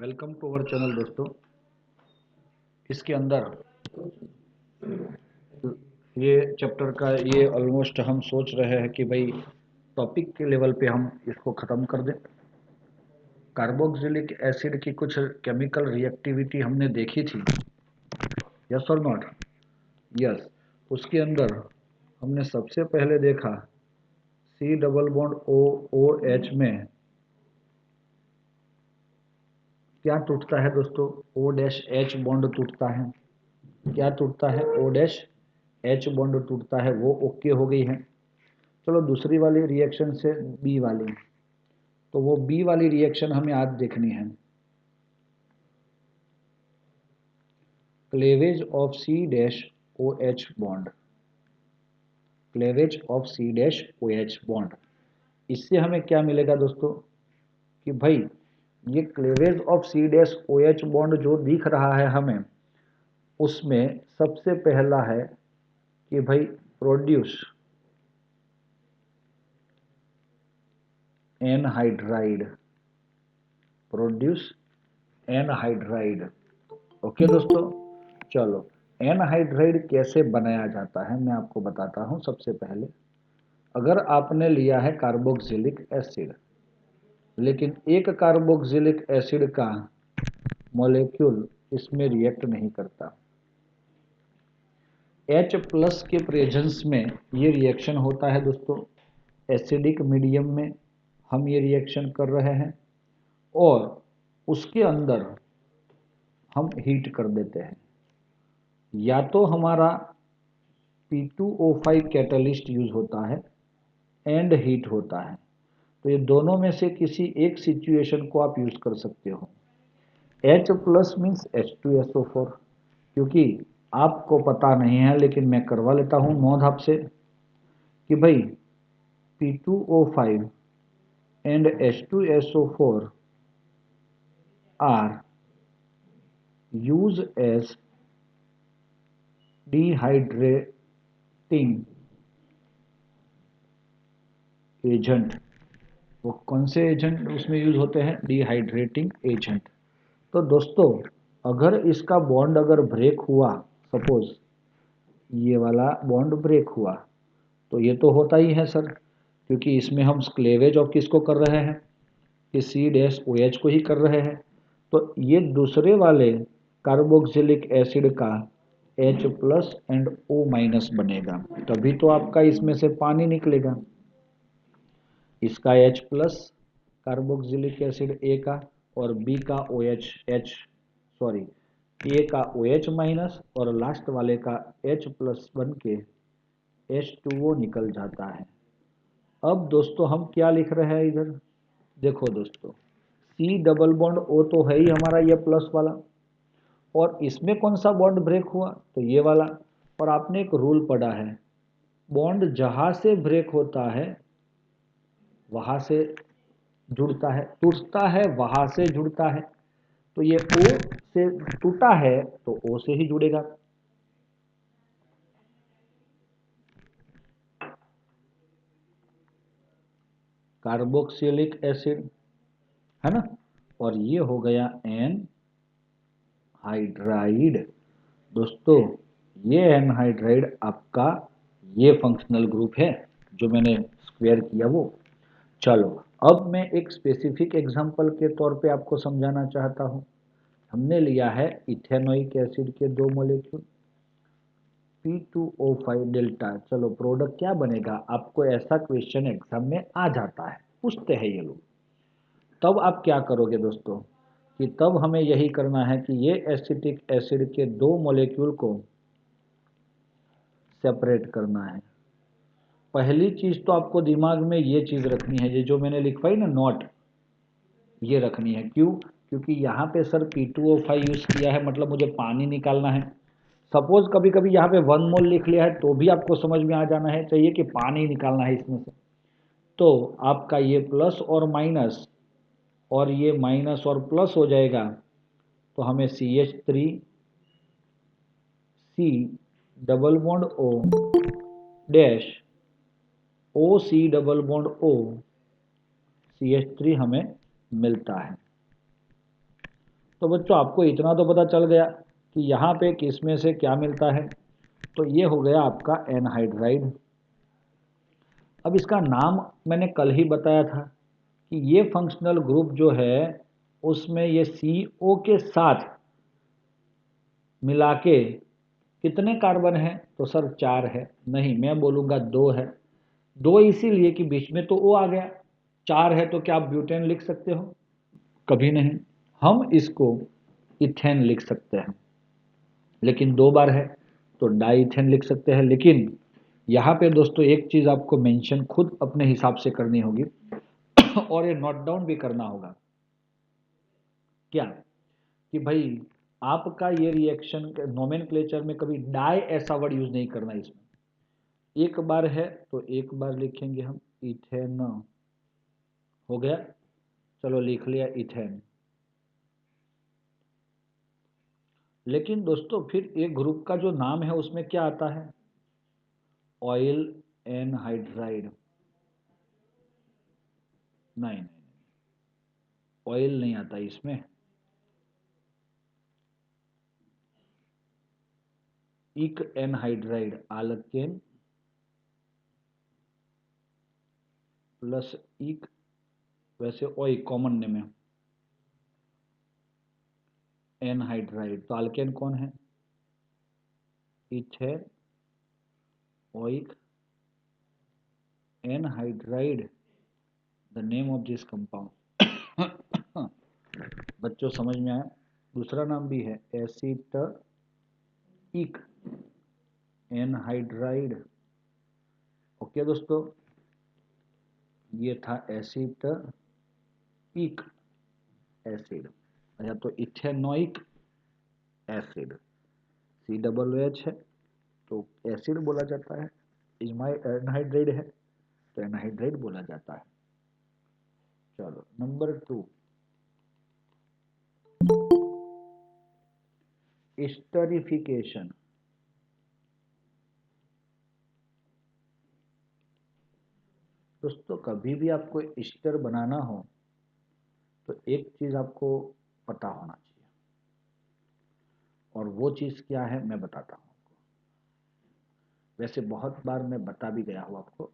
Welcome to our channel दोस्तों। इसके अंदर ये चैप्टर का ये ऑलमोस्ट हम सोच रहे हैं कि भाई टॉपिक के लेवल पे हम इसको ख़त्म कर दें। कार्बोक्सिलिक एसिड की कुछ केमिकल रिएक्टिविटी हमने देखी थी, यस और नॉट? यस। उसके अंदर हमने सबसे पहले देखा C double bond O O H में क्या टूटता है दोस्तों? ओ डैश एच बॉन्ड टूटता है। क्या टूटता है? ओ डैश एच बॉन्ड टूटता है। वो ओके हो गई है। चलो दूसरी वाली रिएक्शन से बी वाली, तो वो बी वाली रिएक्शन हमें आज देखनी है। Cleavage of C dash O H bond, cleavage of C dash O H bond. इससे हमें क्या मिलेगा दोस्तों कि भाई ये cleavage of C dash O H bond जो दिख रहा है हमें, उसमें सबसे पहला है कि भाई produce anhydride, produce anhydride. Okay दोस्तों, चलो एनहाइड्राइड कैसे बनाया जाता है मैं आपको बताता हूं। सबसे पहले अगर आपने लिया है कार्बोक्सिलिक एसिड, लेकिन एक कार्बोक्सिलिक एसिड का मॉलिक्यूल इसमें रिएक्ट नहीं करता, H प्लस के प्रेजेंस में ये रिएक्शन होता है दोस्तों। एसिडिक मीडियम में हम ये रिएक्शन कर रहे हैं और उसके अंदर हम हीट कर देते हैं। या तो हमारा P2O5 कैटलिस्ट यूज होता है एंड हीट होता है, तो ये दोनों में से किसी एक सिचुएशन को आप यूज कर सकते हो। H प्लस मीन्स H2SO4, क्योंकि आपको पता नहीं है लेकिन मैं करवा लेता हूं नोट आपसे कि भाई P2O5 and H2SO4 are use as dehydrating agent. वो कौन से एजेंट उसमें यूज होते हैं? Dehydrating agent. तो दोस्तों अगर इसका बॉन्ड अगर ब्रेक हुआ, सपोज ये वाला बॉन्ड ब्रेक हुआ, तो ये तो होता ही है सर, क्योंकि इसमें हम क्लेवेज ऑफ किसको कर रहे हैं? कि सी डैश ओ एच को ही कर रहे हैं। तो ये दूसरे वाले कार्बोक्सिलिक एसिड का H plus and O minus बनेगा, तभी तो आपका इसमें से पानी निकलेगा। इसका H plus carboxylic acid A का और बी का ए का OH माइनस और लास्ट वाले का H प्लस बन के H2O निकल जाता है। अब दोस्तों हम क्या लिख रहे हैं इधर? देखो दोस्तों, C डबल बॉन्ड O तो है ही हमारा ये प्लस वाला, और इसमें कौन सा बॉन्ड ब्रेक हुआ? तो ये वाला। और आपने एक रूल पढ़ा है, बॉन्ड जहां से ब्रेक होता है वहां से जुड़ता है, टूटता है वहां से जुड़ता है। तो ये O से टूटा है तो O से ही जुड़ेगा। कार्बोक्सिलिक एसिड है ना, और ये हो गया एन हाइड्राइड। दोस्तों ये एनहाइड्राइड आपका ये फंक्शनल ग्रुप है जो मैंने स्क्वायर किया वो। चलो अब मैं एक स्पेसिफिक एग्जांपल के तौर पे आपको समझाना चाहता हूं। हमने लिया है इथेनोइक एसिड के दो मॉलिक्यूल P2O5 डेल्टा। चलो प्रोडक्ट क्या बनेगा? आपको ऐसा क्वेश्चन एग्जाम में आ जाता है, पूछते हैं ये लोग। तब आप क्या करोगे दोस्तों कि तब हमें यही करना है कि ये एसिटिक एसिड के दो मॉलिक्यूल को सेपरेट करना है। पहली चीज तो आपको दिमाग में ये चीज रखनी है, ये जो मैंने लिखवाई ना नोट, ये रखनी है। क्यों? क्योंकि यहाँ पे सर P2O5 यूज किया है, मतलब मुझे पानी निकालना है। सपोज कभी कभी यहाँ पे 1 मोल लिख लिया है तो भी आपको समझ में आ जाना है चाहिए कि पानी निकालना है इसमें से। तो आपका ये प्लस और माइनस और ये माइनस और प्लस हो जाएगा, तो हमें CH3 C double bond O dash OC double bond O CH3 हमें मिलता है। तो बच्चों आपको इतना तो पता चल गया कि यहाँ पे किस में से क्या मिलता है। तो ये हो गया आपका एनहाइड्राइड। अब इसका नाम मैंने कल ही बताया था कि ये फंक्शनल ग्रुप जो है उसमें ये CO के साथ मिला के कितने कार्बन है, तो सर 4 है। नहीं, मैं बोलूँगा 2 है। 2 इसीलिए कि बीच में तो O आ गया। 4 है तो क्या आप ब्यूटेन लिख सकते हो? कभी नहीं। हम इसको इथेन लिख सकते हैं, लेकिन 2 बार है तो डाईथेन लिख सकते हैं। लेकिन यहाँ पे दोस्तों एक चीज़ आपको मेंशन खुद अपने हिसाब से करनी होगी और ये नोट डाउन भी करना होगा। क्या? कि भाई आपका ये रिएक्शन नोमेनक्लेचर में कभी डाई ऐसा वर्ड यूज नहीं करना इसमें। एक बार है तो एक बार लिखेंगे हम इथेन। हो गया, चलो लिख लिया इथेन। लेकिन दोस्तों फिर एक ग्रुप का जो नाम है उसमें क्या आता है? Oil anhydride. नहीं, ऑयल नहीं आता इसमें। इक एनहाइड्राइड, आल्केन प्लस इक, वैसे ऑयल कॉमन नेम है एनहाइड्राइड। तो आल्केन कौन है? Ethane oic anhydride, the name of this compound. बच्चों समझ में आया? दूसरा नाम भी है एसिटिक एनहाइड्राइड। ओके दोस्तों, ये था एसिटिक एसिड। अच्छा, तो इथेनोइक एसिड COOH है तो एसिड बोला जाता है। इसमें एनहाइड्राइड है तो एनहाइड्राइड बोला जाता है। चलो नंबर 2, एस्टरिफिकेशन। दोस्तों कभी भी आपको एस्टर बनाना हो तो एक चीज आपको पता होना चाहिए, और वो चीज क्या है मैं बताता हूँ आपको। वैसे बहुत बार मैं बता भी गया हूँ आपको,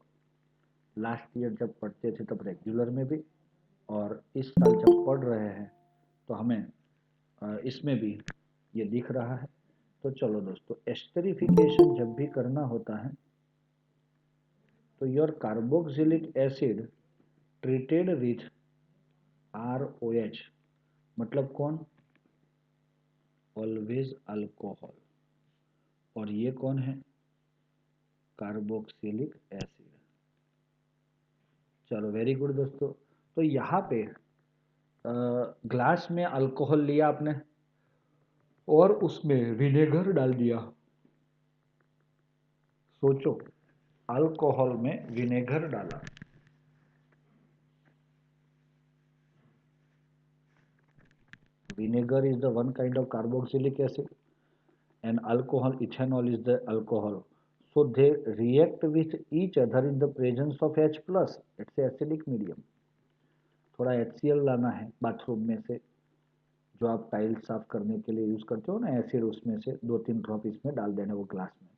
लास्ट ईयर जब पढ़ते थे तब रेगुलर में भी, और इस साल जब पढ़ रहे हैं तो हमें इसमें भी ये दिख रहा है। तो चलो दोस्तों, एस्टरिफिकेशन जब भी करना होता है तो your carboxylic acid treated with ROH, मतलब कौन? Always alcohol. और ये कौन है? Carboxylic acid. चलो वेरी गुड दोस्तों। तो यहाँ पे ग्लास में अल्कोहल लिया आपने और उसमें विनेगर डाल दिया। सोचो, अल्कोहल में विनेगर डाला, vinegar is the one kind of carboxylic acid and alcohol, ethanol is the alcohol, so they react with each other in the presence of H plus, it's a acidic medium। थोड़ा HCl लाना है bathroom में से, जो आप tiles साफ करने के लिए यूज करते हो ना एसिड, उसमें से 2-3 ड्रॉप इसमें डाल देना वो ग्लास में।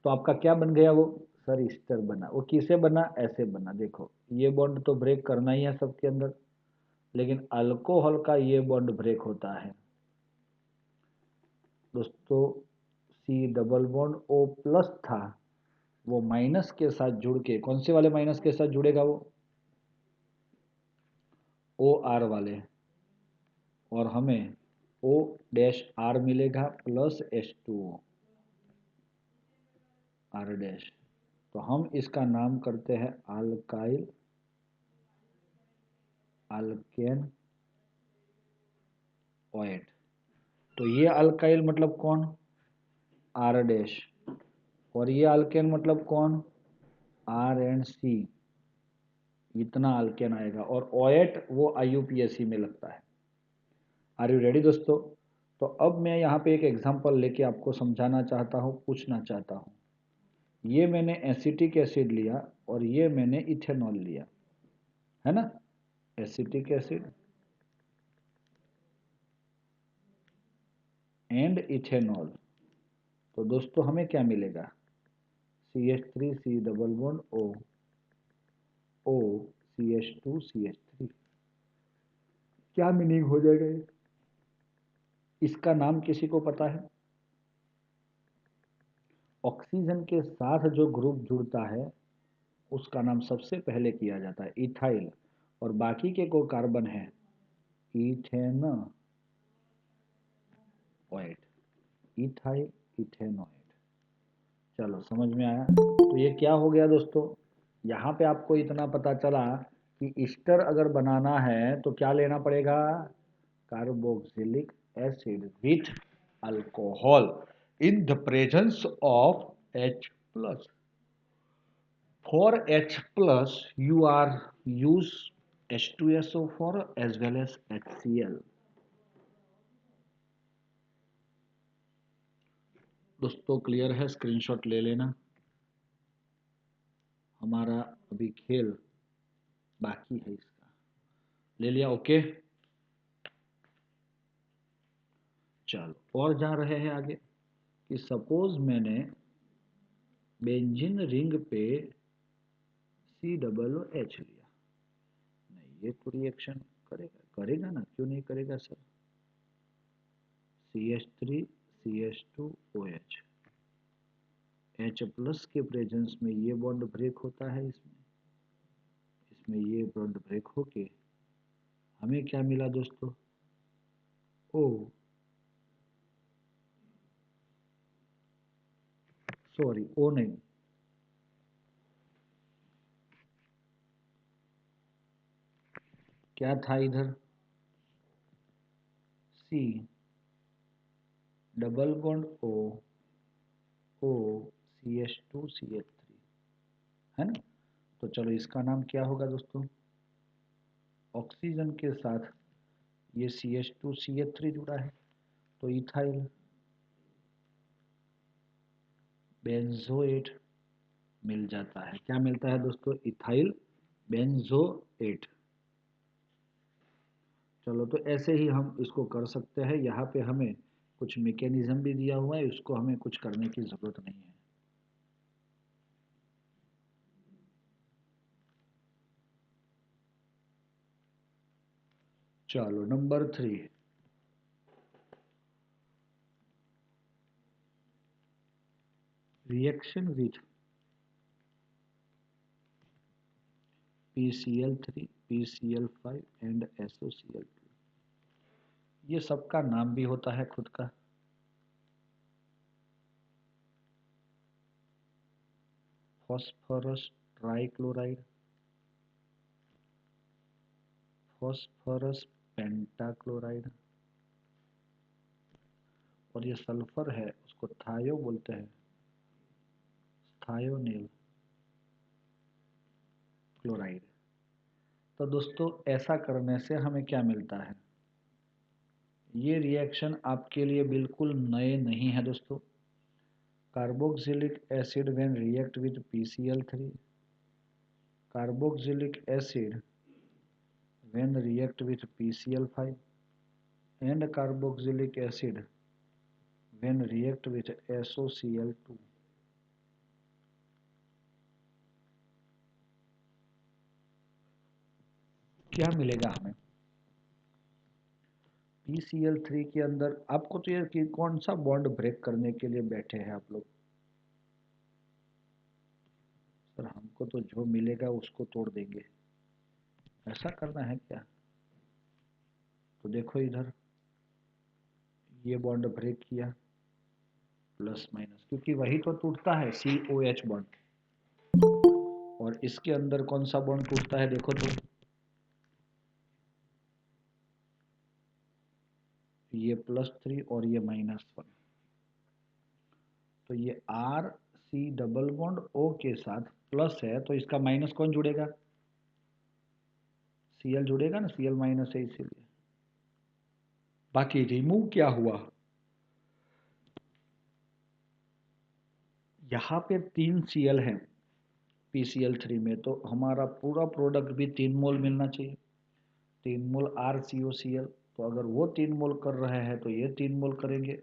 तो आपका क्या बन गया वो? सर ईस्टर बना। वो किसे बना? ऐसे बना। देखो ये बॉन्ड तो ब्रेक करना ही है सबके अंदर, लेकिन अल्कोहल का ये बॉन्ड ब्रेक होता है दोस्तों। C double bond O plus था, वो माइनस के साथ जुड़ के, कौन से वाले माइनस के साथ जुड़ेगा? वो OR वाले, और हमें O-R मिलेगा प्लस H2O R डैश। तो हम इसका नाम करते हैं अल्काइल अल्केन ओएट। तो ये अल्काइल मतलब कौन? R dash. और ये अल्केन मतलब कौन? R and C। इतना अल्केन आएगा, और ओएट वो IUPAC में लगता है। आर यू रेडी दोस्तों? तो अब मैं यहाँ पे एक एग्जांपल लेके आपको समझाना चाहता हूँ, पूछना चाहता हूँ। ये मैंने एसिटिक एसिड लिया और ये मैंने इथेनॉल लिया, है ना? Acetic acid and ethanol. तो दोस्तों हमें क्या मिलेगा, CH3 C double bond O, O CH2 CH3। क्या मीनिंग हो जाएगा ये? इसका नाम किसी को पता है? ऑक्सीजन के साथ जो ग्रुप जुड़ता है उसका नाम सबसे पहले किया जाता है इथाइल, और बाकी के को कार्बन है इथेनॉइड, इथाइल इथेनॉइड। चलो समझ में आया। तो ये क्या हो गया दोस्तों, यहाँ पे आपको इतना पता चला कि ईस्टर अगर बनाना है तो क्या लेना पड़ेगा, carboxylic acid with alcohol in the presence of H+। For H plus, you are use H2SO4 as well as HCl। दोस्तों क्लियर है, स्क्रीनशॉट ले लेना, हमारा अभी खेल बाकी है इसका। ले लिया, ओके। चलो और जा रहे हैं आगे कि सपोज मैंने बेंजीन रिंग पे COOH लिया, नहीं ये तो रिएक्शन करेगा, करेगा ना, क्यों नहीं करेगा सर। CH3 CH2OH, H+ के प्रेजेंस में ये बॉन्ड ब्रेक होता है, इसमें ये बॉन्ड ब्रेक होके हमें क्या मिला दोस्तों, ओ सॉरी ओ नहीं, क्या था इधर, C double bond O CH2CH3, है ना। तो चलो इसका नाम क्या होगा दोस्तों, ऑक्सीजन के साथ ये CH2CH3 जुड़ा है तो इथाइल बेंजोएट मिल जाता है। क्या मिलता है दोस्तों, इथाइल बेंजोएट। चलो तो ऐसे ही हम इसको कर सकते हैं, यहाँ पे हमें कुछ मैकेनिज्म भी दिया हुआ है, इसको हमें कुछ करने की जरूरत नहीं है। चलो number 3, reaction with PCl3 PCl5 and SOCl2। ये सबका नाम भी होता है खुद का, फॉस्फोरस ट्राइक्लोराइड, फॉस्फोरस पेंटाक्लोराइड, और ये सल्फर है उसको थायो बोलते हैं, थायोनिल क्लोराइड। तो दोस्तों ऐसा करने से हमें क्या मिलता है, ये रिएक्शन आपके लिए बिल्कुल नए नहीं है दोस्तों। Carboxylic acid when react with PCl3, carboxylic acid when react with PCl5 and carboxylic acid when react with SOCl2। क्या मिलेगा हमें, PCl3 के अंदर आपको तो ये कि कौन सा बॉन्ड ब्रेक करने के लिए बैठे हैं आप लोग, सर हमको तो जो मिलेगा उसको तोड़ देंगे, ऐसा करना है क्या। तो देखो इधर ये बॉन्ड ब्रेक किया, प्लस माइनस, क्योंकि वही तो टूटता है COH बॉन्ड, और इसके अंदर कौन सा बॉन्ड टूटता है देखो तो, ये +3 और ये -1। तो ये RC डबल बॉन्ड O के साथ प्लस है तो इसका माइनस कौन जुड़ेगा, Cl जुड़ेगा ना, Cl माइनस है इसीलिए। बाकी रिमूव क्या हुआ, यहाँ पे 3 Cl है PCl3 में, तो हमारा पूरा प्रोडक्ट भी 3 मोल मिलना चाहिए, 3 मोल RCOCl। तो अगर वो 3 मोल कर रहे हैं तो ये 3 मोल करेंगे,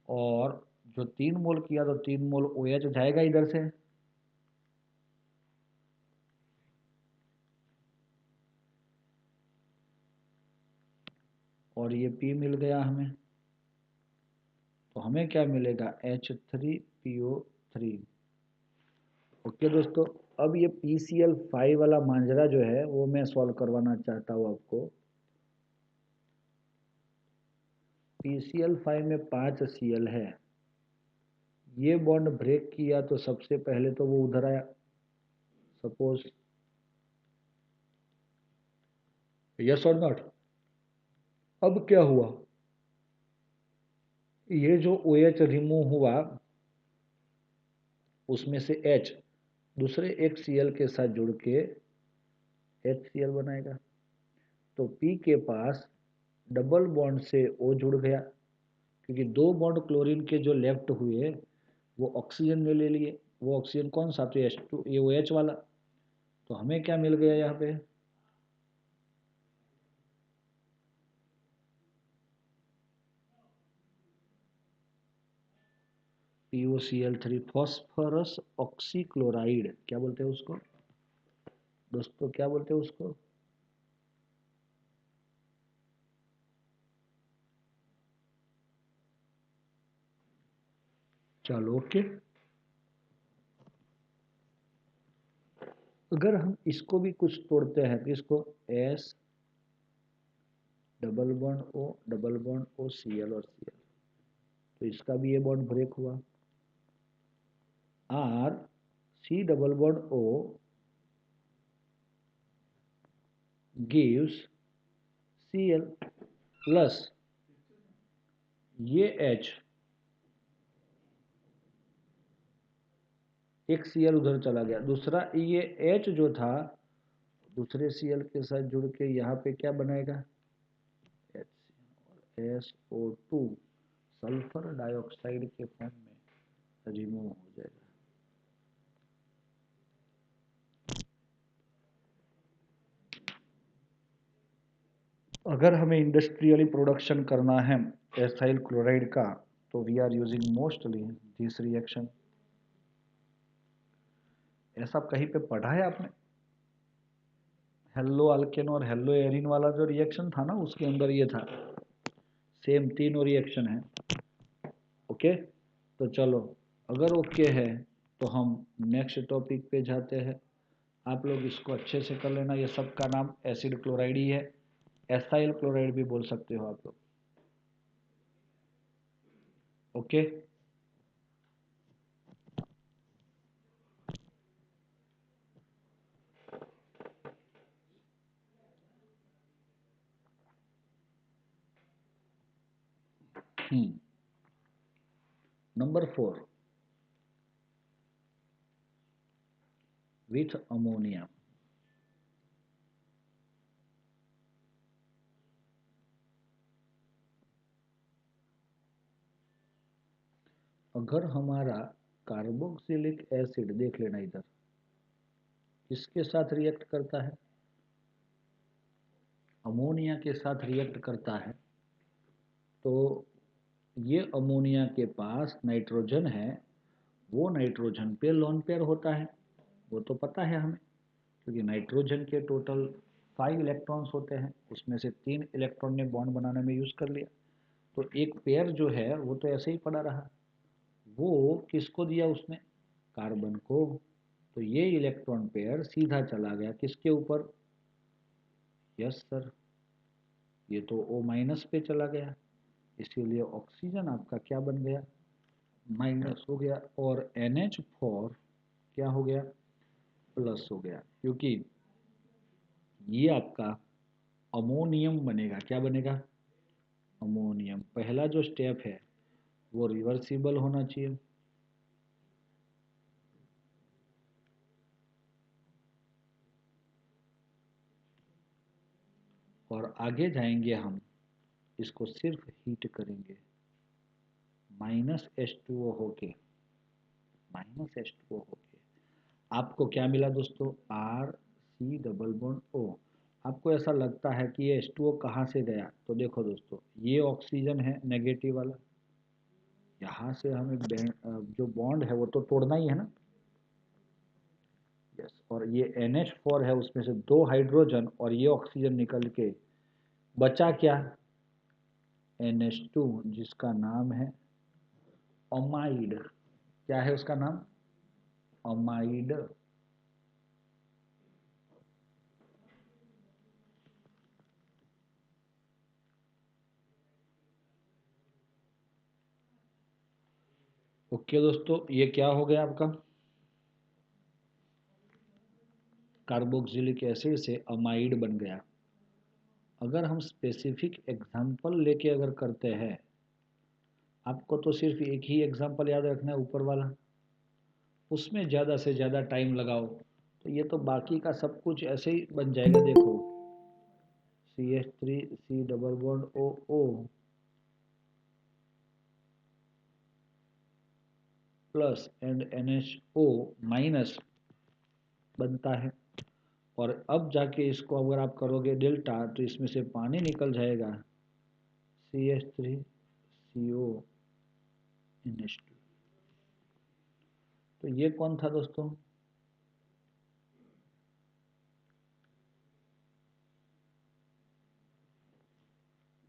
और जो 3 मोल किया तो 3 मोल OH जाएगा इधर से, और ये P मिल गया हमें। तो हमें क्या मिलेगा, H3PO3। ओके दोस्तों, अब ये PCl5 वाला मांजरा जो है वो मैं सॉल्व करवाना चाहता हूँ आपको। PCl5 में 5 Cl है, ये बॉन्ड ब्रेक किया तो सबसे पहले तो वो उधर आया, सपोज, यस और नॉट। अब क्या हुआ, ये जो OH रिमूव हुआ उसमें से H दूसरे एक Cl के साथ जुड़ के HCl बनाएगा। तो P के पास डबल बॉन्ड से O जुड़ गया, क्योंकि 2 बॉन्ड क्लोरीन के जो लेफ्ट हुए वो ऑक्सीजन में ले लिए। वो ऑक्सीजन कौन सा, तो H2, ये OH वाला। तो हमें क्या मिल गया यहाँ पे, POCl3, फॉस्फोरस ऑक्सीक्लोराइड, क्या बोलते हैं उसको दोस्तों, क्या बोलते हैं उसको, चलो ओके। अगर हम इसको भी कुछ तोड़ते हैं तो इसको S double bond O double bond O Cl और Cl, तो इसका भी ये बॉन्ड ब्रेक हुआ। R C double bond O gives Cl plus ये H, एक Cl उधर चला गया, दूसरा ये H जो था दूसरे Cl के साथ जुड़ के यहाँ पे क्या बनाएगा, SO2 सल्फर डाइऑक्साइड के फॉर्म में रिमूव हो जाएगा। अगर हमें इंडस्ट्रियली प्रोडक्शन करना है एसाइल क्लोराइड का, तो we are using mostly this reaction. ऐसा कहीं पे पढ़ा है आपने, हेलो अल्केन और हेलो एरिन वाला जो रिएक्शन था ना, उसके अंदर ये था, सेम तीनों रिएक्शन है। ओके, तो चलो, अगर ओके है तो हम नेक्स्ट टॉपिक पे जाते हैं। आप लोग इसको अच्छे से कर लेना, ये सब का नाम एसिड क्लोराइड ही है, एसाइल क्लोराइड भी बोल सकते हो आप लोग। Okay, number 4, with ammonia. अगर हमारा कार्बोक्सिलिक एसिड देख लेना इधर, किसके साथ रिएक्ट करता है, अमोनिया के साथ रिएक्ट करता है, तो ये अमोनिया के पास नाइट्रोजन है, वो नाइट्रोजन पे लोन पेयर होता है, वो तो पता है हमें, क्योंकि नाइट्रोजन के टोटल 5 इलेक्ट्रॉन्स होते हैं, उसमें से 3 इलेक्ट्रॉन ने बॉन्ड बनाने में यूज कर लिया, तो एक पेयर जो है वो तो ऐसे ही पड़ा रहा। वो किसको दिया उसने, कार्बन को, तो ये इलेक्ट्रॉन पेयर सीधा चला गया किसके ऊपर, यस सर, ये तो O माइनस पे चला गया, इसीलिए ऑक्सीजन आपका क्या बन गया, माइनस हो गया, और NH4 क्या हो गया, प्लस हो गया, क्योंकि ये आपका अमोनियम बनेगा, क्या बनेगा, अमोनियम। पहला जो स्टेप है वो रिवर्सिबल होना चाहिए, और आगे जाएंगे हम, इसको सिर्फ हीट करेंगे, -H2O होके, -H2O होके आपको क्या मिला दोस्तों, RC डबल बॉन्ड O। आपको ऐसा लगता है कि ये H2O कहाँ से गया, तो देखो दोस्तों, ये ऑक्सीजन है नेगेटिव वाला, यहाँ से हमें जो बॉन्ड है वो तो तोड़ना ही है ना। यस, और ये NH4 है, उसमें से 2 हाइड्रोजन और ये ऑक्सीजन निकल के बचा क्या, NH2, जिसका नाम है अमाइड। क्या है उसका नाम, अमाइड। ओके दोस्तों, ये क्या हो गया आपका, कार्बोक्सिलिक एसिड से अमाइड बन गया। अगर हम स्पेसिफिक एग्जाम्पल लेके अगर करते हैं, आपको तो सिर्फ एक ही एग्जाम्पल याद रखना है, ऊपर वाला, उसमें ज़्यादा से ज़्यादा टाइम लगाओ तो ये तो बाकी का सब कुछ ऐसे ही बन जाएगा। देखो, CH3 C double bond OO plus and NHO minus बनता है। और अब जाके इसको अगर आप करोगे डेल्टा तो इसमें से पानी निकल जाएगा, CH3CONH2। तो ये कौन था दोस्तों,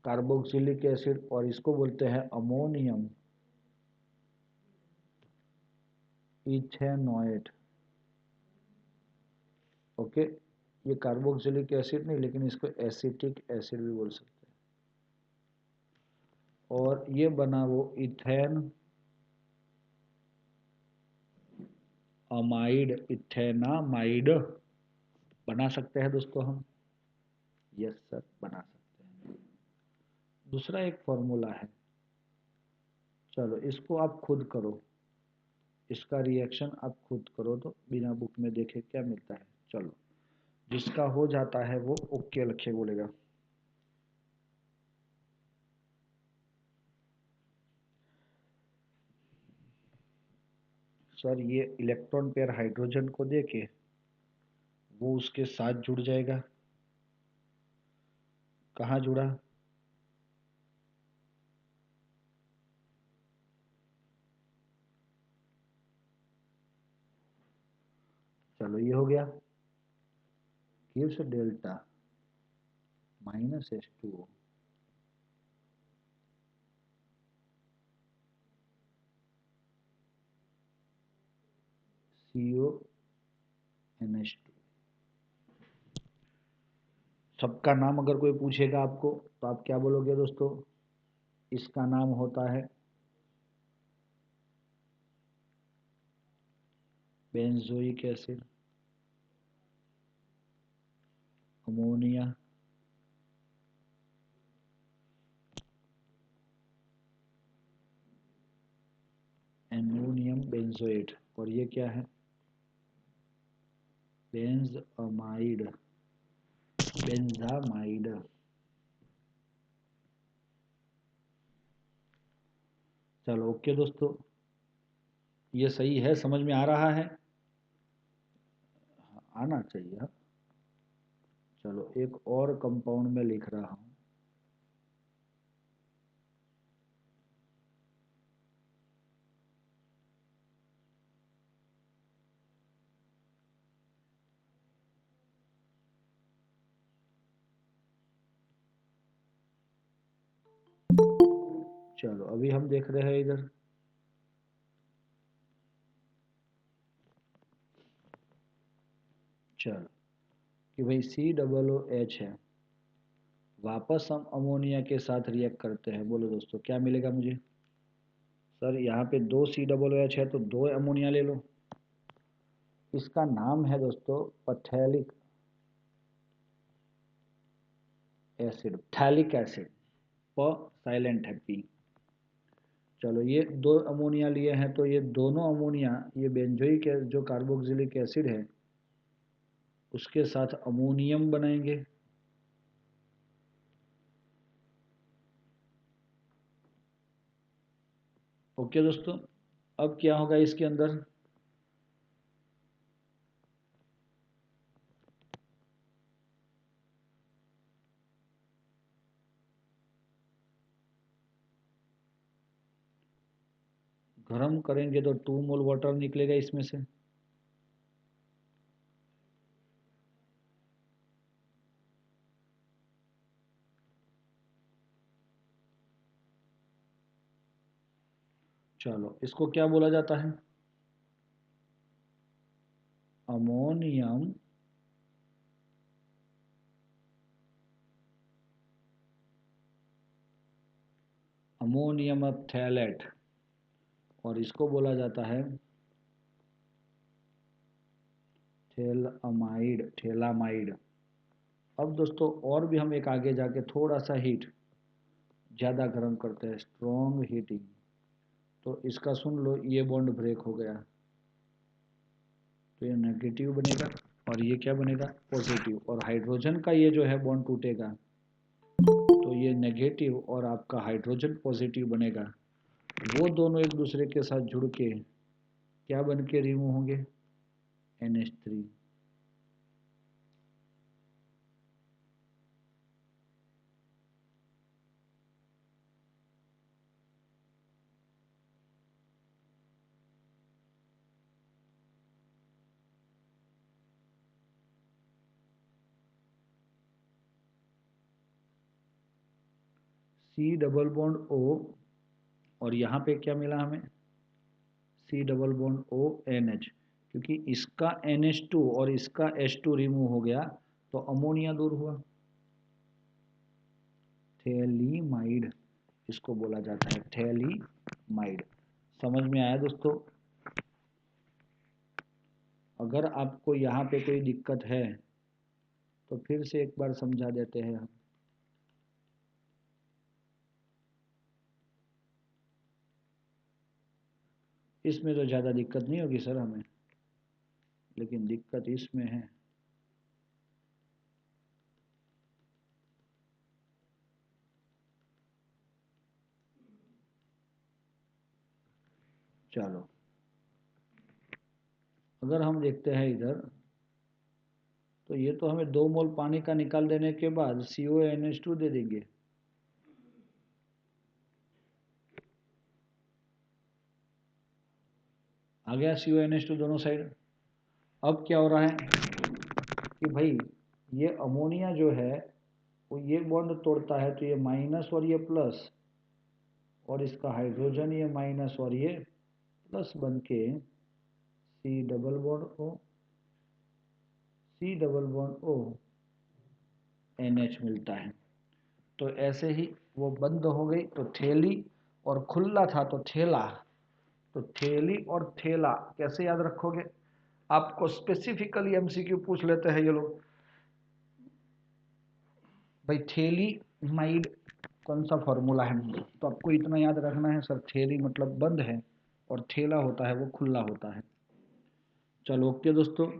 कार्बोक्सिलिक एसिड, और इसको बोलते हैं अमोनियम इथेनॉएट। ओके, ये कार्बोक्सिलिक एसिड नहीं, लेकिन इसको एसिटिक एसिड भी बोल सकते हैं। और ये बना वो इथेन अमाइड, इथेनामाइड बना सकते हैं दोस्तों हम। यस सर, बना सकते हैं। दूसरा एक फॉर्मूला है, चलो इसको आप खुद करो, इसका रिएक्शन आप खुद करो तो बिना बुक में देखे क्या मिलता है। चलो, जिसका हो जाता है वो ओके लिखे बोलेगा। सर ये इलेक्ट्रॉन पेयर हाइड्रोजन को देके वो उसके साथ जुड़ जाएगा। कहाँ जुड़ा, चलो ये हो गया, gives delta minus H2O, CONH2। सबका नाम अगर कोई पूछेगा आपको तो आप क्या बोलोगे दोस्तों, इसका नाम होता है benzoic acid, ammonia, ammonium benzoate, और ये क्या है, बेंजमाइड, बेंजामाइड। चलो ओके दोस्तों, ये सही है, समझ में आ रहा है, आना चाहिए हाँ। चलो एक और कंपाउंड में लिख रहा हूँ, चलो अभी हम देख रहे हैं इधर, चलो कि भाई COOH है, वापस हम अमोनिया के साथ रिएक्ट करते हैं, बोलो दोस्तों क्या मिलेगा मुझे। सर यहाँ पे 2 COOH है तो 2 अमोनिया ले लो, इसका नाम है दोस्तों पथैलिक एसिड, थैलिक एसिड, प साइलेंट है पी। चलो ये 2 अमोनिया लिए हैं तो ये दोनों अमोनिया, ये बेंजोइक जो कार्बोक्सिलिक एसिड है उसके साथ अमोनियम बनाएंगे। ओके दोस्तों, अब क्या होगा इसके अंदर, गर्म करेंगे तो 2 मोल वाटर निकलेगा इसमें से। चलो इसको क्या बोला जाता है? अमोनियम अमोनियम थैलेट, और इसको बोला जाता है थैलामाइड। अब दोस्तों और भी हम एक आगे जाके थोड़ा सा हीट ज़्यादा गर्म करते हैं, स्ट्रॉन्ग हीटिंग। तो इसका सुन लो, ये बॉन्ड ब्रेक हो गया तो ये नेगेटिव बनेगा, और ये क्या बनेगा? पॉजिटिव। और हाइड्रोजन का ये जो है बॉन्ड टूटेगा तो ये नेगेटिव और आपका हाइड्रोजन पॉजिटिव बनेगा। वो दोनों एक दूसरे के साथ जुड़ के क्या बन के रिमूव होंगे? NH3। C double bond O, और यहाँ पे क्या मिला हमें? C double bond ONH। क्योंकि इसका NH2 और इसका H2 रिमूव हो गया तो अमोनिया दूर हुआ। थैलीमाइड इसको बोला जाता है, थैलीमाइड। समझ में आया दोस्तों? अगर आपको यहाँ पे कोई दिक्कत है तो फिर से एक बार समझा देते हैं हम। इसमें तो ज़्यादा दिक्कत नहीं होगी सर हमें, लेकिन दिक्कत इसमें है। चलो अगर हम देखते हैं इधर, तो ये तो हमें 2 मोल पानी का निकाल देने के बाद CONH2 दे देंगे। आ गया CONH2 दोनों साइड। अब क्या हो रहा है कि भाई ये अमोनिया जो है वो ये बॉन्ड तोड़ता है तो ये माइनस और ये प्लस, और इसका हाइड्रोजन ये माइनस और ये प्लस बन के C डबल बॉन्ड O मिलता है। तो ऐसे ही वो बंद हो गई तो थैली, और खुला था तो थैला। तो थैली और थैला कैसे याद रखोगे? आपको स्पेसिफिकली MCQ पूछ लेते हैं ये लोग, भाई थैली माइड कौन सा फॉर्मूला है? तो आपको इतना याद रखना है सर, थैली मतलब बंद है और थैला होता है वो खुला होता है। चलो ओके दोस्तों,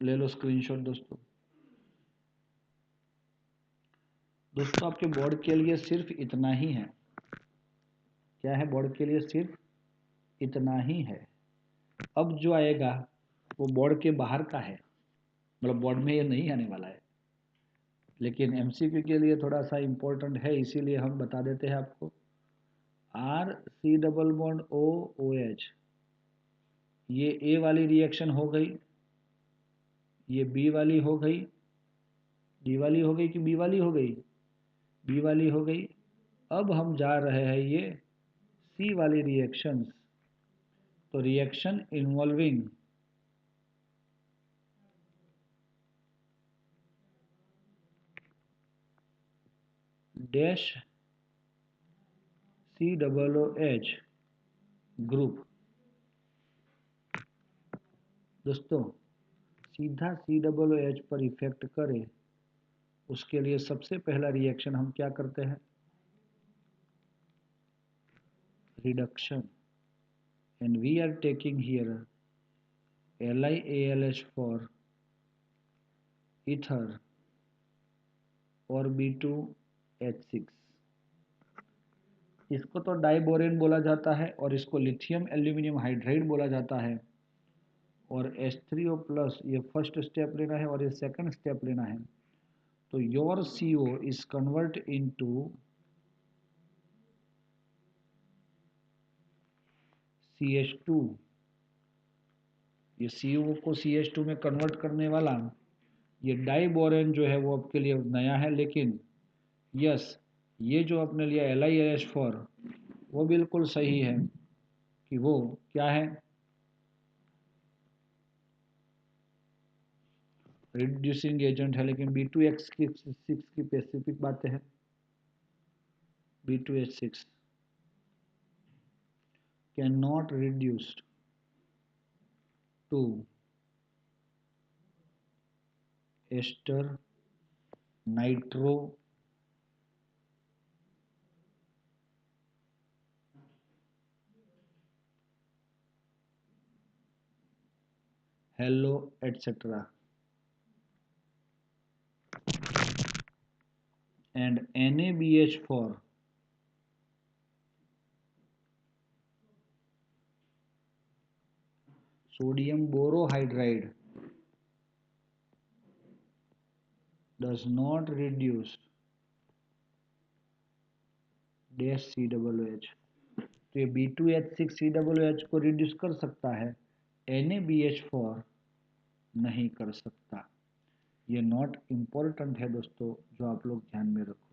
ले लो स्क्रीनशॉट दोस्तों। दोस्तों आपके बोर्ड के लिए सिर्फ इतना ही है। क्या है? बोर्ड के लिए सिर्फ इतना ही है। अब जो आएगा वो बोर्ड के बाहर का है, मतलब बोर्ड में ये नहीं आने वाला है, लेकिन MCQ के लिए थोड़ा सा इम्पोर्टेंट है, इसीलिए हम बता देते हैं आपको। RC डबल बॉन्ड OOH, ये A वाली रिएक्शन हो गई, ये B वाली हो गई, D वाली हो गई कि B वाली हो गई? B वाली हो गई। अब हम जा रहे हैं ये C वाली रिएक्शंस। तो reaction involving dash COOH group. दोस्तों सीधा COOH पर इफेक्ट करे उसके लिए सबसे पहला रिएक्शन हम क्या करते हैं? Reduction. And we are taking here LiAlH for ether और B2H6। इसको तो डाइबोरेन बोला जाता है और इसको लिथियम एल्यूमिनियम हाइड्राइड बोला जाता है। और H3O प्लस ये फर्स्ट स्टेप लेना है और ये सेकंड स्टेप लेना है। तो your CO is convert into CH2, ये CO को CH2 में कन्वर्ट करने वाला ये डाइबोरेन जो है वो आपके लिए नया है, लेकिन यस ये जो आपने लिया LiOH4 वो बिल्कुल सही है कि वो क्या है, रिड्यूसिंग एजेंट है, लेकिन B2H6 की स्पेसिफिक बातें हैं। B2H6 can not reduced to ester nitro halo etc. and NaBH4 sodium borohydride does not reduce dash COOH। तो ये B2H6 COOH को रिड्यूस कर सकता है, NaBH4 नहीं कर सकता। ये नॉट इम्पोर्टेंट है दोस्तों, जो आप लोग ध्यान में रखोगे।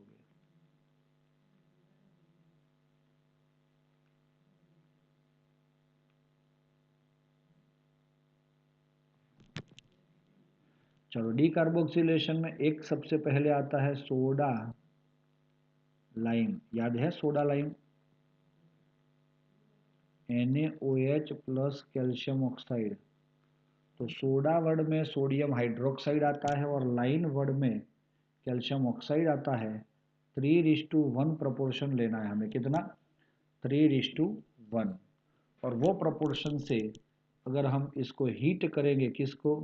चलो डीकार्बोक्सिलेशन में एक सबसे पहले आता है सोडा लाइम, याद है soda lime, NaOH plus calcium oxide. तो सोडा वर्ड में सोडियम हाइड्रोक्साइड आता है और लाइन वर्ड में कैल्शियम ऑक्साइड आता है। 3:1 प्रपोर्शन लेना है हमें, कितना, 3:1। और वो प्रपोर्शन से अगर हम इसको हीट करेंगे, किसको,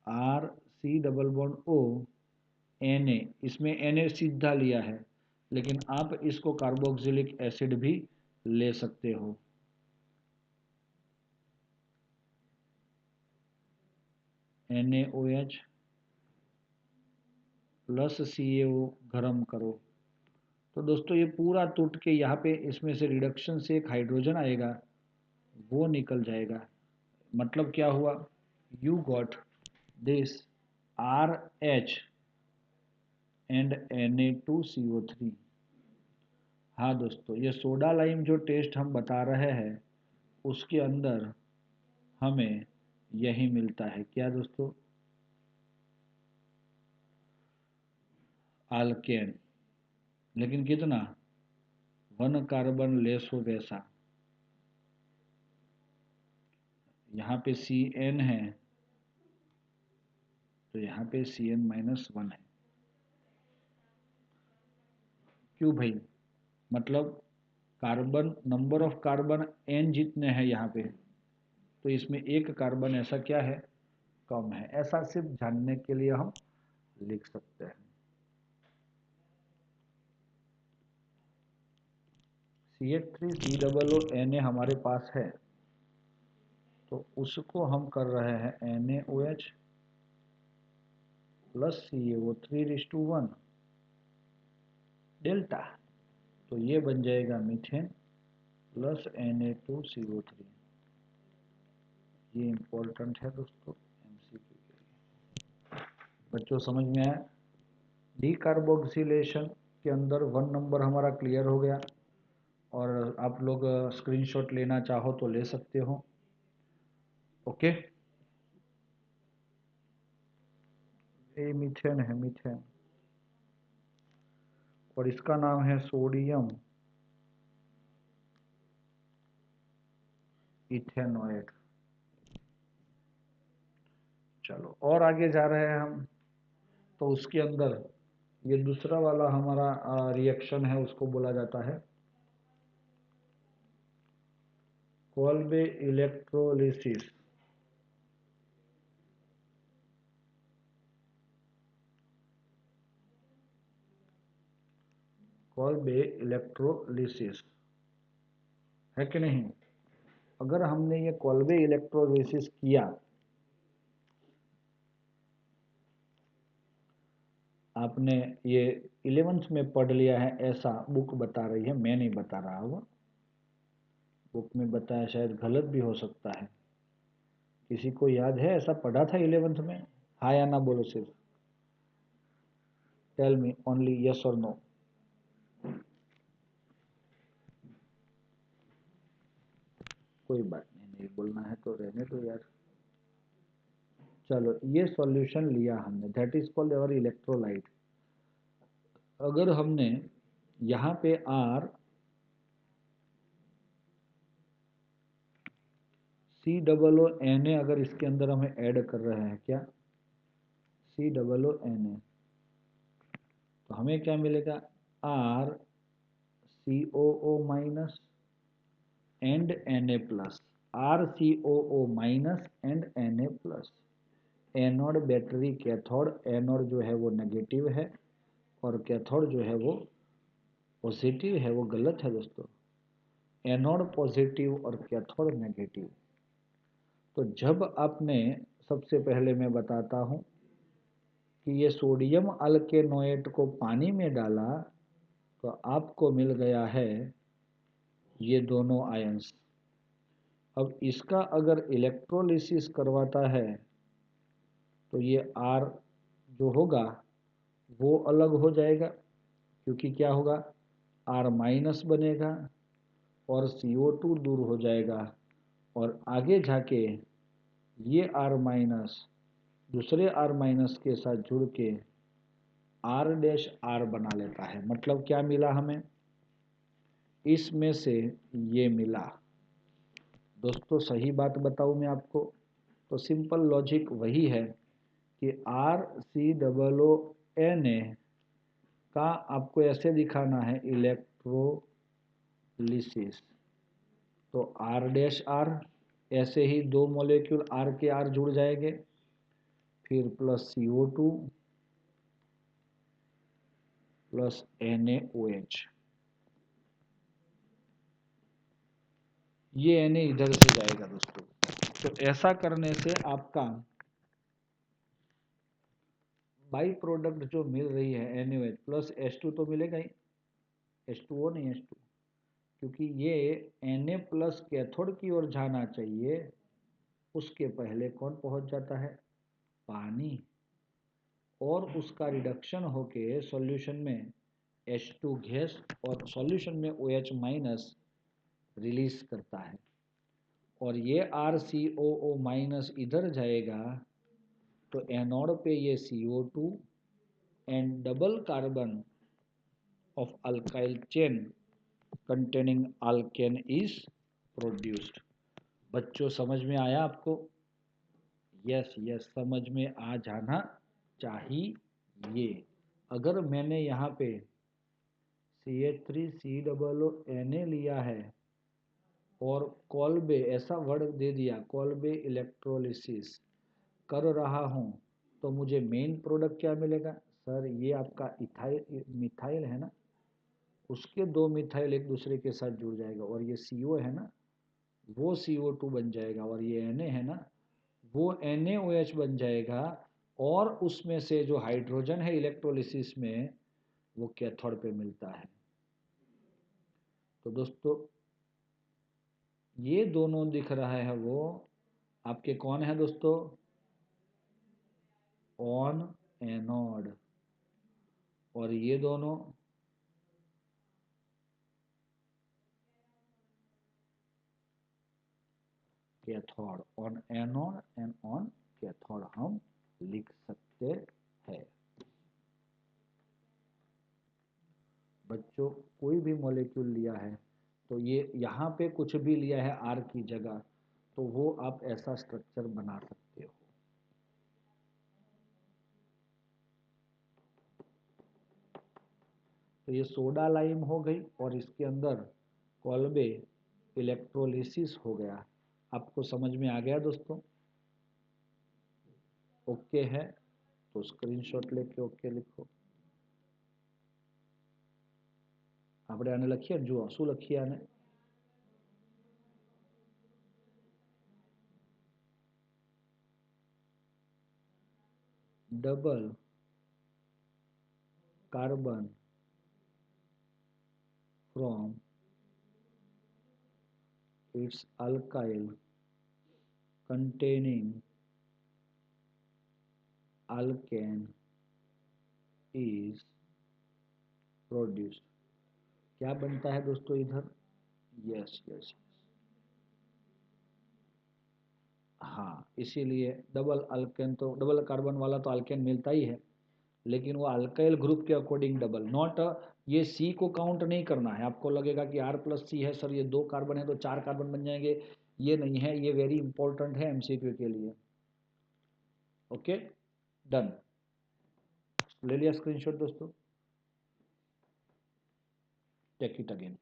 RC double bond O Na, इसमें Na सीधा लिया है, लेकिन आप इसको कार्बोक्सिलिक एसिड भी ले सकते हो। NaOH प्लस CaO गरम करो, तो दोस्तों ये पूरा टूट के यहाँ पे इसमें से रिडक्शन से एक हाइड्रोजन आएगा, वो निकल जाएगा। मतलब क्या हुआ, you got this RH and Na2CO3। हाँ दोस्तों, ये सोडा लाइम जो टेस्ट हम बता रहे हैं उसके अंदर हमें यही मिलता है, क्या दोस्तों, आल्केन, लेकिन कितना, 1 कार्बन लेस हो वैसा। यहाँ पे CN है तो यहाँ पे CN-1 है। क्यों भाई, मतलब carbon, number of carbon N जितने हैं यहाँ पे, तो इसमें एक कार्बन ऐसा क्या है, कम है। ऐसा सिर्फ जानने के लिए हम लिख सकते हैं। CH3COO हमारे पास है, तो उसको हम कर रहे हैं NaOH प्लस CaO 3:1 डेल्टा, तो ये बन जाएगा मीथेन प्लस Na2CO3। ये इंपॉर्टेंट है दोस्तों MCQ के लिए। बच्चों समझ में आया, डीकार्बोक्सिलेशन के अंदर 1 नंबर हमारा क्लियर हो गया, और आप लोग स्क्रीनशॉट लेना चाहो तो ले सकते हो। ओके, ये मीथेन है, मीथेन, और इसका नाम है सोडियम इथेनॉएट। चलो और आगे जा रहे हैं हम, तो उसके अंदर ये दूसरा वाला हमारा रिएक्शन है, उसको बोला जाता है कोल्बे इलेक्ट्रोलिसिस। कोल्बे इलेक्ट्रोलिसिस है कि नहीं। अगर हमने ये कोल्बे इलेक्ट्रोलिसिस किया, आपने ये 11th में पढ़ लिया है, ऐसा बुक बता रही है, मैं नहीं बता रहा हूँ। बुक में बताया, शायद गलत भी हो सकता है। किसी को याद है, ऐसा पढ़ा था 11th में? हाँ या ना बोलो सिर्फ, टेल मी ओनली यस और नो। कोई बात नहीं, नहीं बोलना है तो रहने दो यार। चलो, ये सॉल्यूशन लिया हमने, that is called our electrolyte. अगर हमने यहाँ पे R C double O N A अगर इसके अंदर हमें ऐड कर रहे हैं, क्या सी डबल ओ एन ए, तो हमें क्या मिलेगा? R C O O minus and N A plus, R C O O minus and N A plus. Anode battery cathode, anode जो है वो नेगेटिव है और कैथोड जो है वो पॉजिटिव है। वो गलत है दोस्तों, एनोड पॉजिटिव और कैथोड नेगेटिव। तो जब आपने, सबसे पहले मैं बताता हूं कि ये सोडियम अल्केनोएट को पानी में डाला तो आपको मिल गया है ये दोनों आयंस। अब इसका अगर इलेक्ट्रोलिसिस करवाता है तो ये आर जो होगा वो अलग हो जाएगा, क्योंकि क्या होगा, आर माइनस बनेगा और CO2 दूर हो जाएगा, और आगे जाके ये आर माइनस दूसरे आर माइनस के साथ जुड़ के आर डैश आर बना लेता है। मतलब क्या मिला हमें, इसमें से ये मिला। दोस्तों सही बात बताऊं मैं आपको, तो सिंपल लॉजिक वही है कि R C double O N A का आपको ऐसे दिखाना है इलेक्ट्रोलिसिस, तो आर डैश आर, ऐसे ही दो मॉलिक्यूल आर के आर जुड़ जाएंगे, फिर प्लस CO2 प्लस NaOH, ये Na इधर से जाएगा दोस्तों। तो ऐसा करने से आपका बाई प्रोडक्ट जो मिल रही है NaOH प्लस H2 तो मिलेगा ही, H2O नहीं H2, क्योंकि ये Na प्लस कैथोड की ओर जाना चाहिए, उसके पहले कौन पहुंच जाता है, पानी, और उसका रिडक्शन होके सॉल्यूशन में H2 गैस और सॉल्यूशन में OH माइनस रिलीज करता है, और ये RCOO माइनस इधर जाएगा तो एनोड पे ये CO2 and double carbon of alkyl chain containing alkane is produced. बच्चों समझ में आया आपको? यस यस, समझ में आ जाना चाहिए। अगर मैंने यहाँ पे CH3COO लिया है और कॉल्बे ऐसा वर्ड दे दिया, कॉल्बे इलेक्ट्रोलिसिस कर रहा हूँ, तो मुझे मेन प्रोडक्ट क्या मिलेगा? सर ये आपका इथाइल मिथाइल है ना, उसके दो मिथाइल एक दूसरे के साथ जुड़ जाएगा, और ये CO है ना, वो CO2 बन जाएगा, और ये Na है ना, वो NaOH बन जाएगा, और उसमें से जो हाइड्रोजन है इलेक्ट्रोलिसिस में वो कैथोड पे मिलता है। तो दोस्तों ये दोनों दिख रहा है वो आपके कौन है दोस्तों, ऑन एनोड, और ये दोनों cathode, on anode and on cathode हम लिख सकते हैं। बच्चों कोई भी मॉलिक्यूल लिया है तो ये यहाँ पे कुछ भी लिया है आर की जगह, तो वो आप ऐसा स्ट्रक्चर बना सकते हो। तो ये सोडा लाइम हो गई और इसके अंदर कॉल्बे इलेक्ट्रोलिसिस हो गया। आपको समझ में आ गया दोस्तों? ओके है तो स्क्रीनशॉट लेके ओके लिखो। આપણે આને લખીએ જુઓ શું લખીએ આને, double carbon from its alkyl containing alkane is produced। क्या बनता है दोस्तों इधर? यस यस, हाँ, इसीलिए डबल अल्केन, तो डबल कार्बन वाला तो अल्केन मिलता ही है, लेकिन वो अल्काइल ग्रुप के अकॉर्डिंग डबल, नॉट ये सी को काउंट नहीं करना है। आपको लगेगा कि आर प्लस सी है सर, ये 2 कार्बन है तो 4 कार्बन बन जाएंगे, ये नहीं है, ये वेरी इंपॉर्टेंट है एमसीक्यू के लिए। ओके, डन, ले लिया स्क्रीनशॉट दोस्तों, take it again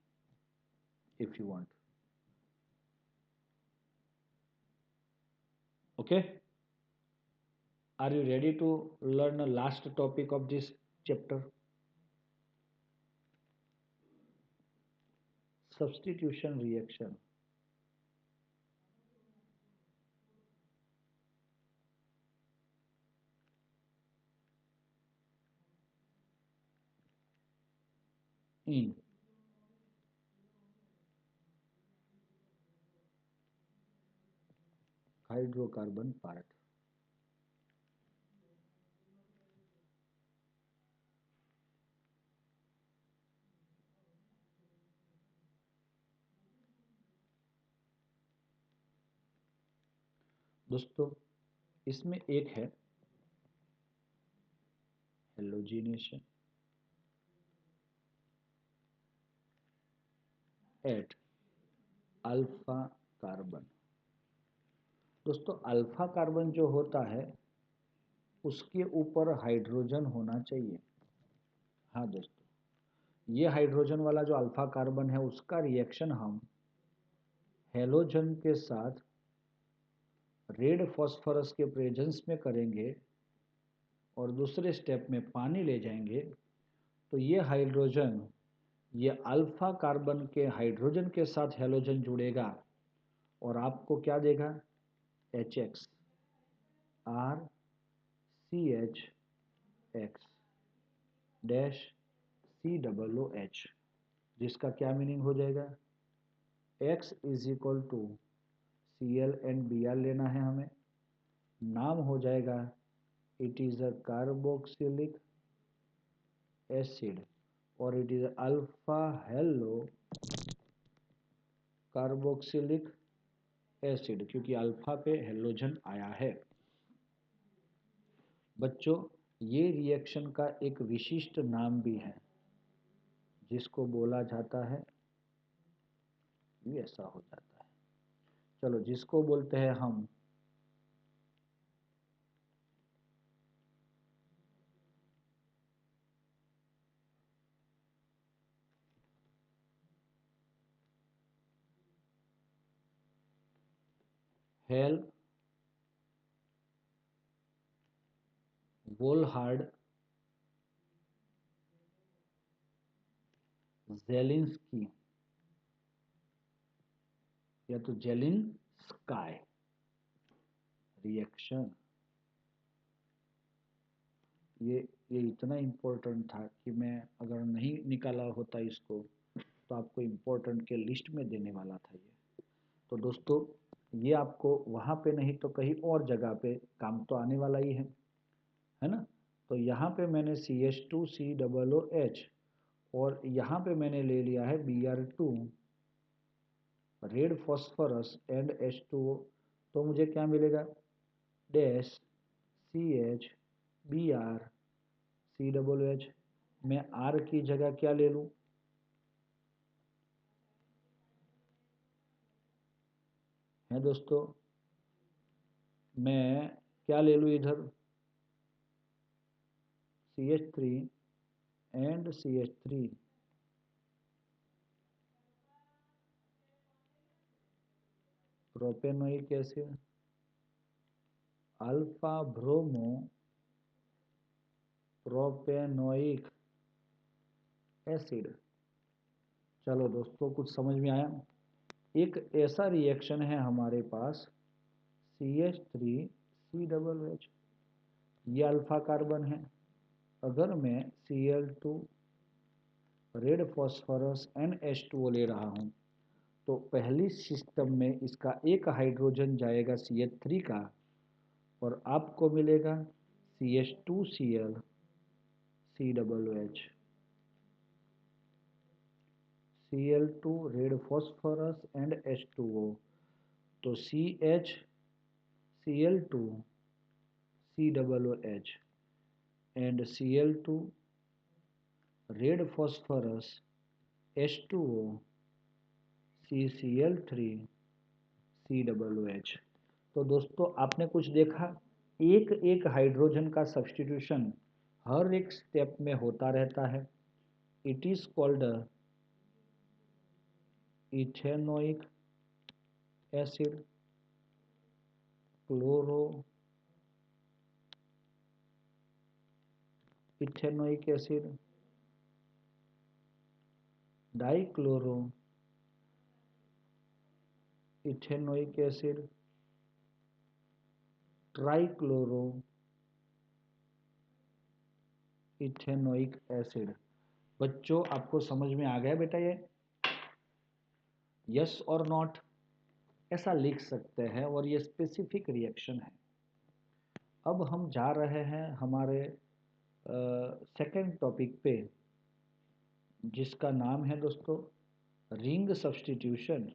if you want. Okay, are you ready to learn last topic of this chapter? Substitution reaction. In hydrocarbon part. दोस्तों इसमें एक है हेलोजिनेशन एट अल्फा कार्बन। दोस्तों अल्फा कार्बन जो होता है उसके ऊपर हाइड्रोजन होना चाहिए। हाँ दोस्तों, ये हाइड्रोजन वाला जो अल्फा कार्बन है उसका रिएक्शन हम हेलोजन के साथ रेड फॉस्फोरस के प्रेजेंस में करेंगे और दूसरे स्टेप में पानी ले जाएंगे, तो ये हाइड्रोजन, ये अल्फा कार्बन के हाइड्रोजन के साथ हेलोजन जुड़ेगा और आपको क्या देगा? HX R C H X dash COOH, जिसका क्या मीनिंग हो जाएगा? X is equal to Cl and Br लेना है हमें, नाम हो जाएगा it is a carboxylic acid और it is alpha halo carboxylic acid, क्योंकि अल्फा पे हेलोजन आया है। बच्चों ये रिएक्शन का एक विशिष्ट नाम भी है जिसको बोला जाता है, ये ऐसा हो जाता है, चलो जिसको बोलते हैं हम हेल वोलहार्ड जेलिंस्की या तो जेलिंस्काई रिएक्शन। ये इतना इम्पोर्टेंट था कि मैं अगर नहीं निकाला होता इसको तो आपको इम्पोर्टेंट के लिस्ट में देने वाला था ये। तो दोस्तों ये आपको वहाँ पे नहीं तो कहीं और जगह पे काम तो आने वाला ही है ना? तो यहाँ पे मैंने CH2COOH और यहाँ पे मैंने ले लिया है Br2 red phosphorus and H2O, तो मुझे क्या मिलेगा? Dash CH Br COOH। मैं R की जगह क्या ले लूँ? है दोस्तों, मैं क्या ले लूँ इधर? CH3 and CH3, propanoic acid alpha bromo propanoic acid. चलो दोस्तों कुछ समझ में आया? एक ऐसा रिएक्शन है हमारे पास CH3COOH, ये अल्फा कार्बन है। अगर मैं Cl2 रेड फॉस्फोरस NH2O ले रहा हूँ तो पहली सिस्टम में इसका एक हाइड्रोजन जाएगा CH3 का और आपको मिलेगा CH2Cl COOH, Cl2 red phosphorus and H2O। तो CH Cl2 COOH and Cl2 red phosphorus H2O CCl3 COOH। तो दोस्तों आपने कुछ देखा, एक एक हाइड्रोजन का सब्स्टिट्यूशन हर एक स्टेप में होता रहता है। It is called ethanoic acid, chloro ethanoic acid, dichloro ethanoic acid, trichloro ethanoic acid. बच्चों आपको समझ में आ गया बेटा ये? यस और नॉट ऐसा लिख सकते हैं और ये स्पेसिफिक रिएक्शन है। अब हम जा रहे हैं हमारे सेकंड टॉपिक पे, जिसका नाम है दोस्तों रिंग सब्स्टिट्यूशन।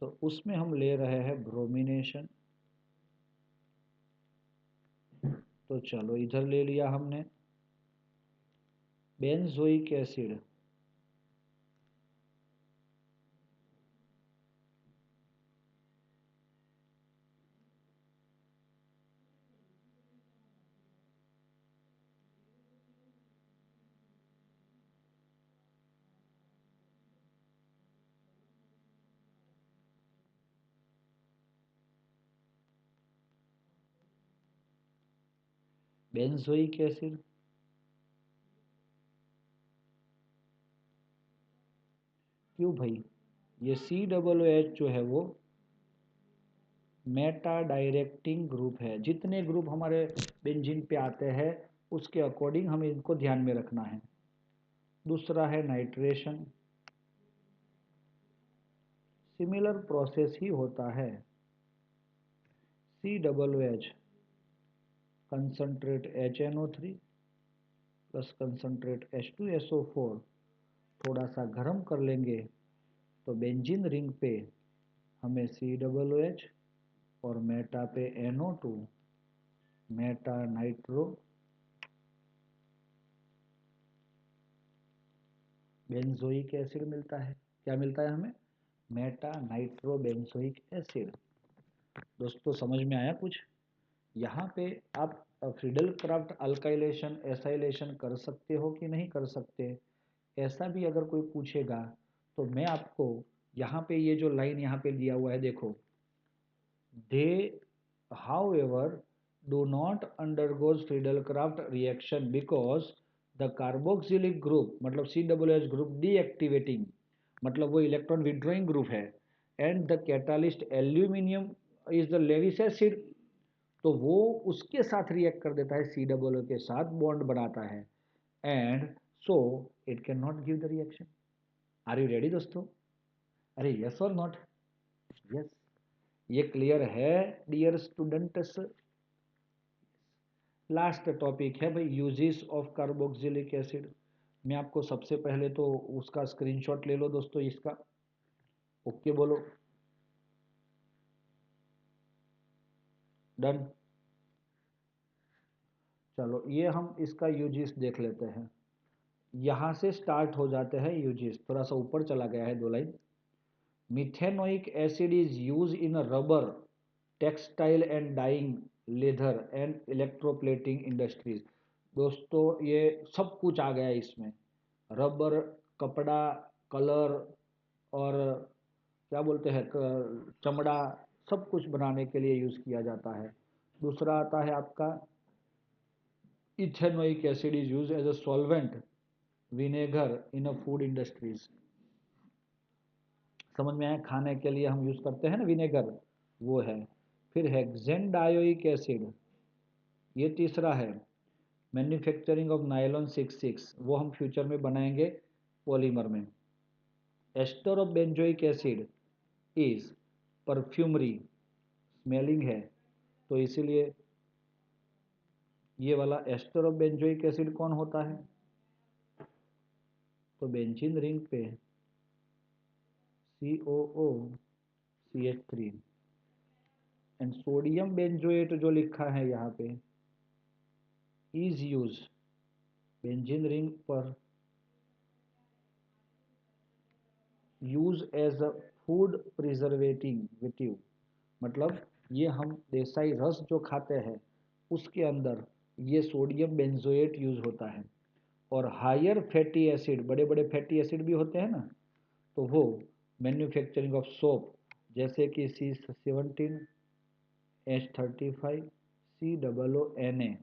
तो उसमें हम ले रहे हैं ब्रोमिनेशन। तो चलो इधर ले लिया हमने बेंजोइक एसिड, बेंजोइक एसिड, क्यों भाई? ये COOH जो है वो मेटा डायरेक्टिंग ग्रुप है। जितने ग्रुप हमारे बेंजीन पे आते हैं उसके अकॉर्डिंग हमें इनको ध्यान में रखना है। दूसरा है नाइट्रेशन, सिमिलर प्रोसेस ही होता है। COOH concentrate HNO3 plus concentrate H2SO4 थोड़ा सा गर्म कर लेंगे तो बेंजीन रिंग पे हमें COOH और मेटा पे NO2 Meta nitro benzoic acid मिलता है। क्या मिलता है हमें? Meta nitro benzoic acid. दोस्तों समझ में आया कुछ? यहाँ पे आप फ्रीडल क्राफ्ट अल्काइलेशन एसाइलेशन कर सकते हो कि नहीं कर सकते, ऐसा भी अगर कोई पूछेगा तो मैं आपको यहाँ पे ये जो लाइन यहाँ पे दिया हुआ है देखो, they however do not undergoes Friedel-Crafts reaction because the carboxylic group मतलब COOH group deactivating मतलब वो इलेक्ट्रॉन विड्रॉइंग ग्रुप है and the catalyst aluminium is the Lewis acid. तो वो उसके साथ रिएक्ट कर देता है, COO के साथ बॉन्ड बनाता है and so it can not give the reaction. Are you ready दोस्तों? अरे यस और नॉट? यस, ये क्लियर है डियर स्टूडेंट्स? लास्ट टॉपिक है भाई यूजेस ऑफ कार्बोक्सिलिक एसिड। मैं आपको सबसे पहले तो उसका स्क्रीनशॉट ले लो दोस्तों इसका, ओके बोलो, डन। चलो ये हम इसका यूजेस देख लेते हैं। यहाँ से स्टार्ट हो जाते हैं यूजेस, थोड़ा सा ऊपर चला गया है 2 line. Methanoic acid is use in rubber, textile and dyeing, leather and electroplating industries. दोस्तों ये सब कुछ आ गया है इसमें, रबर, कपड़ा, कलर और क्या बोलते हैं चमड़ा, सब कुछ बनाने के लिए यूज़ किया जाता है। दूसरा आता है आपका ethanoic acid is use as a solvent, vinegar in a food industries. समझ में आया? खाने के लिए हम यूज़ करते हैं ना विनेगर, वो है। फिर हेक्सेन डायोइक एसिड, ये तीसरा है। मैन्युफैक्चरिंग ऑफ नायलॉन 66 वो हम फ्यूचर में बनाएंगे पॉलीमर में। Ester of benzoic acid is perfumery, smelling है, तो इसीलिए ये वाला एस्टर ऑफ बेंजोइक एसिड कौन होता है? तो बेंजीन रिंग पे COO CH3 and sodium benzoate जो लिखा है यहाँ पे इज यूज, बेंजीन रिंग पर use as a food preservative, मतलब ये हम देसाई रस जो खाते हैं उसके अंदर ये सोडियम बेंजोएट यूज होता है। और हायर फैटी एसिड, बड़े बड़े फैटी एसिड भी होते हैं ना, तो वो मैन्युफैक्चरिंग ऑफ सोप जैसे कि C17H35 COONA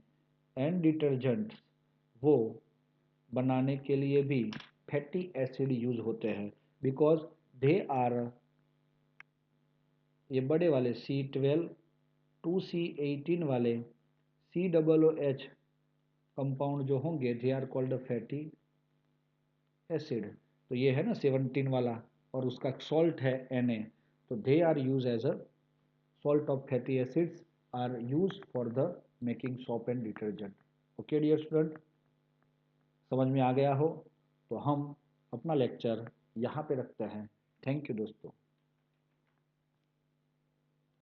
एंड डिटर्जेंट्स, वो बनाने के लिए भी फैटी एसिड यूज होते हैं, बिकॉज दे आर, ये बड़े वाले C12 2C18 वाले COOH कंपाउंड जो होंगे they are called fatty acid. तो ये है ना 17 वाला और उसका सॉल्ट है Na, तो they are use as a salt of fatty acids are used for the making soap and detergent। Okay dear student, समझ में आ गया हो तो हम अपना लेक्चर यहाँ पे रखते हैं। थैंक यू दोस्तों।